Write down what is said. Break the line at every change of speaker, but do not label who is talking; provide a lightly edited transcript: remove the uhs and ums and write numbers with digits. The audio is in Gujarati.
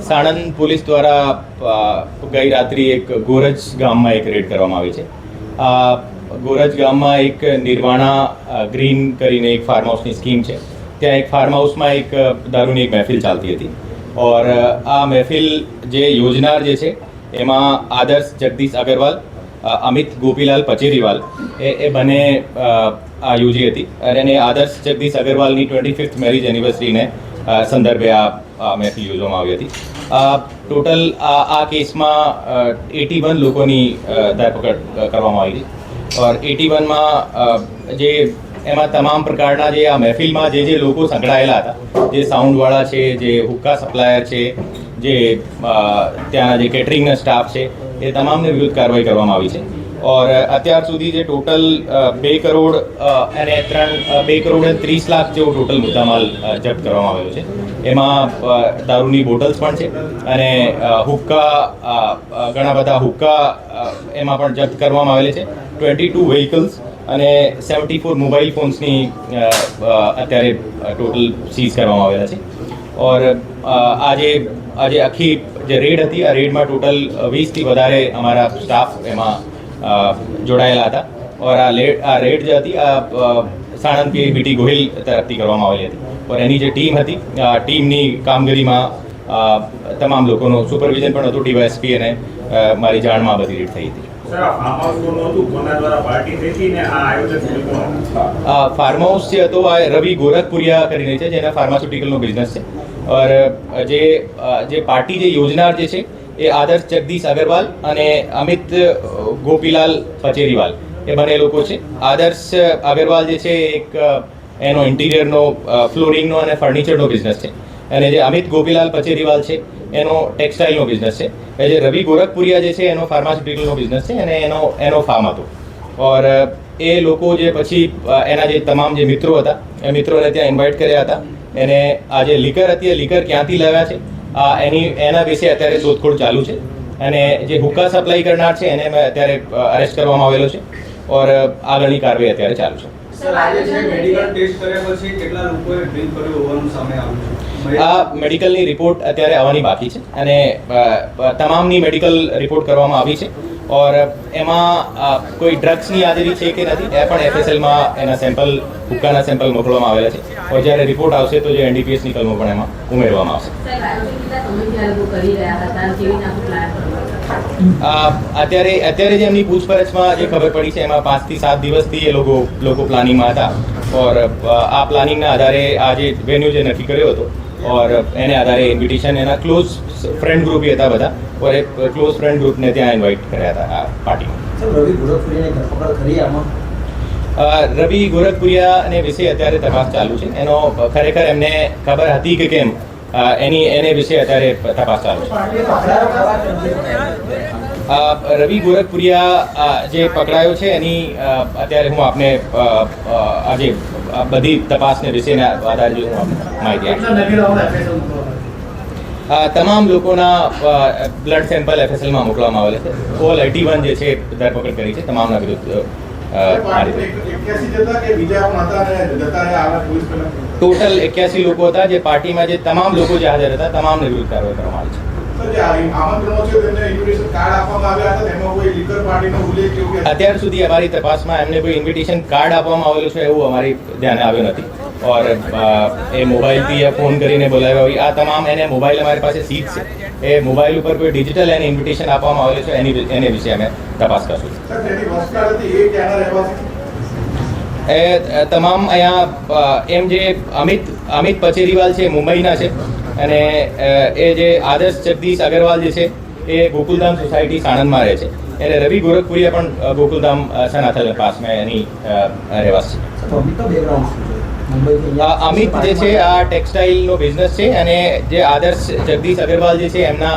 સાણંદ પોલીસ દ્વારા ગઈ રાત્રિ એક ગોરજ ગામમાં એક રેડ કરવામાં આવી છે. ગોરજ ગામમાં એક નિર્વાણા ગ્રીન કરીને એક ફાર્મ હાઉસની સ્કીમ છે. ત્યાં એક ફાર્મ હાઉસમાં એક દારૂની એક મહેફિલ ચાલતી હતી ઓર આ મહેફિલ જે યોજનાર જે છે એમાં આદર્શ જગદીશ અગ્રવાલ, અમિત ગોપીલાલ પચેરીવાલ એ બંને આ યોજી હતી અને આદર્શ જગદીશ અગ્રવાલની 25th મેરેજ એનિવર્સરીને સંદર્ભે આ મહેફિલ યોજવામાં આવી હતી. ટોટલ આ કેસમાં 81 લોકોની ધરપકડ કરવામાં આવી હતી ઓર 81માં જે એમાં તમામ પ્રકારના જે આ મહેફિલમાં જે લોકો સંકળાયેલા હતા, જે સાઉન્ડવાળા છે, જે હુક્કા સપ્લાયર છે, જે ત્યાંના જે કેટરિંગના સ્ટાફ છે, એ તમામને વિરુદ્ધ કાર્યવાહી કરવામાં આવી છે. ઓર અત્યાર સુધી જે ટોટલ 2 કરોડ અને 2 કરોડ અને 30 લાખ જેવો ટોટલ મુદ્દામાલ જપ્ત કરવામાં આવેલો છે. એમાં દારૂની બોટલ્સ પણ છે અને હુક્કા, ઘણા બધા હુક્કા એમાં પણ જપ્ત કરવામાં આવેલી છે. 22 વ્હીકલ્સ અને 74 મોબાઈલ ફોન્સની અત્યારે ટોટલ સીઝ કરવામાં આવેલા છે. ઓર આજે આખી જે રેડ હતી, આ રેડમાં ટોટલ 20થી વધારે અમારા સ્ટાફ એમાં જોડાયેલા હતા. ઓર આ રેડ જે હતી સાણંદ બીટી ગોહિલ તરફથી કરવામાં આવેલી હતી. ઓર એની જે ટીમ હતી, ટીમની કામગીરીમાં તમામ લોકોનું સુપરવિઝન પણ હતું. ડીવાયએસપી અને મારી જાણમાં બધી રેડ થઈ હતી. ફાર્મ હાઉસ જે હતો આ રવિ ગોરખપુરિયા કરીને છે, જેના ફાર્માસ્યુટિકલનો બિઝનેસ છે. ઓર જે પાર્ટી જે યોજનાર જે છે એ આદર્શ જગદીશ અગ્રવાલ અને અમિત ગોપીલાલ પચેરીવાલ એ બંને લોકો છે. આદર્શ અગ્રવાલ જે છે એક એનો ઇન્ટિરિયરનો, ફ્લોરિંગનો અને ફર્નિચરનો બિઝનેસ છે અને જે અમિત ગોપીલાલ પચેરીવાલ છે એનો ટેક્સટાઇલનો બિઝનેસ છે. જે રવિ ગોરખપુરિયા જે છે એનો ફાર્માસ્યુટિકલનો બિઝનેસ છે અને એનો ફાર્મ હતો. ઓર એ લોકો જે પછી એના જે તમામ જે મિત્રો હતા એ મિત્રોને ત્યાં ઇન્વાઇટ કર્યા હતા. એને આ જે લીકર હતી એ લીકર ક્યાંથી લાવ્યા છે એના વિશે અત્યારે શોધખોળ ચાલુ છે અને જે હુક્કા સપ્લાય કરનાર છે એને અત્યારે અરેસ્ટ કરવામાં આવેલો છે ઓર આગળની કાર્યવાહી અત્યારે ચાલુ છે. આ મેડિકલની રિપોર્ટ અત્યારે આવવાની બાકી છે અને તમામની મેડિકલ રિપોર્ટ કરવામાં આવી છે. ઓર એમાં કોઈ ડ્રગ્સની હાજરી છે કે નથી એ પણ એફએસએલમાં એના સેમ્પલ, હુક્કાના સેમ્પલ મોકલવામાં આવેલા છે. ઓર જ્યારે રિપોર્ટ આવશે તો જે એનડીપીએસની કલમો પણ એમાં ઉમેરવામાં આવશે. અત્યારે જે એમની પૂછપરછમાં જે ખબર પડી છે એમાં 5 થી 7 દિવસથી એ લોકો પ્લાનિંગમાં હતા. ઓર આ પ્લાનિંગના આધારે આ જે વેન્યુ જે નક્કી કર્યો હતો ઓર એને આધારે ઇન્વિટેશન એના ક્લોઝ ફ્રેન્ડ ગ્રુપ હતા બધા, ઓર એ ક્લોઝ ફ્રેન્ડ ગ્રુપને ત્યાં ઇન્વાઇટ કર્યા હતા આ પાર્ટીમાં. રવિ ગોરખપુરિયાને વિશે અત્યારે તપાસ ચાલુ છે. એનો ખરેખર એમને ખબર હતી કે કેમ એને વિશે અત્યારે તપાસ ચાલુ છે. રવિ ગોરખપુરિયા જે પકડાયો છે એની અત્યારે હું આપને આજે બધી તપાસને વિશેના આધારે હું આપને માહિતી આપીશ. તમામ લોકોના બ્લડ સેમ્પલ એફએસએલમાં મોકલવામાં આવેલા છે. ઓલ 81 જે છે ધરપકડ કરી છે તમામના વિરુદ્ધ. ટોટલ 81 લોકો હતા. જે પાર્ટીમાં જે તમામ લોકો જે હાજર હતા તમામને વિરુદ્ધ કાર્યવાહી કરવામાં આવી છે. અત્યાર સુધી અમારી તપાસમાં એમને કોઈ ઇન્વિટેશન કાર્ડ આપવામાં આવેલું છે એવું અમારી ધ્યાને આવ્યું નથી. ઓર એ મોબાઈલથી ફોન કરીને બોલાવ્યા હોય, આ તમામ એને મોબાઈલ અમારી પાસે સીટ છે, એ મોબાઈલ ઉપર કોઈ ડિજિટલ એને ઇન્વિટેશન આપવામાં આવેલું છે એને વિશે અમે તપાસ કરશું. એ તમામ અહીંયા એમ જે અમિત પચેરીવાલ છે મુંબઈના છે અને એ જે આદર્શ જગદીશ અગ્રવાલ જે છે એ ગોકુલધામ સોસાયટી સાણંદમાં રહે છે. એટલે રવિ ગોરખપુરિયા પણ ગોકુલધામ સનાથલ પાસમાં એની રહેવાસી છે. અમિત જે છે આ ટેક્સટાઇલનો બિઝનેસ છે અને જે આદર્શ જગદીશ અગ્રવાલ જે છે એમના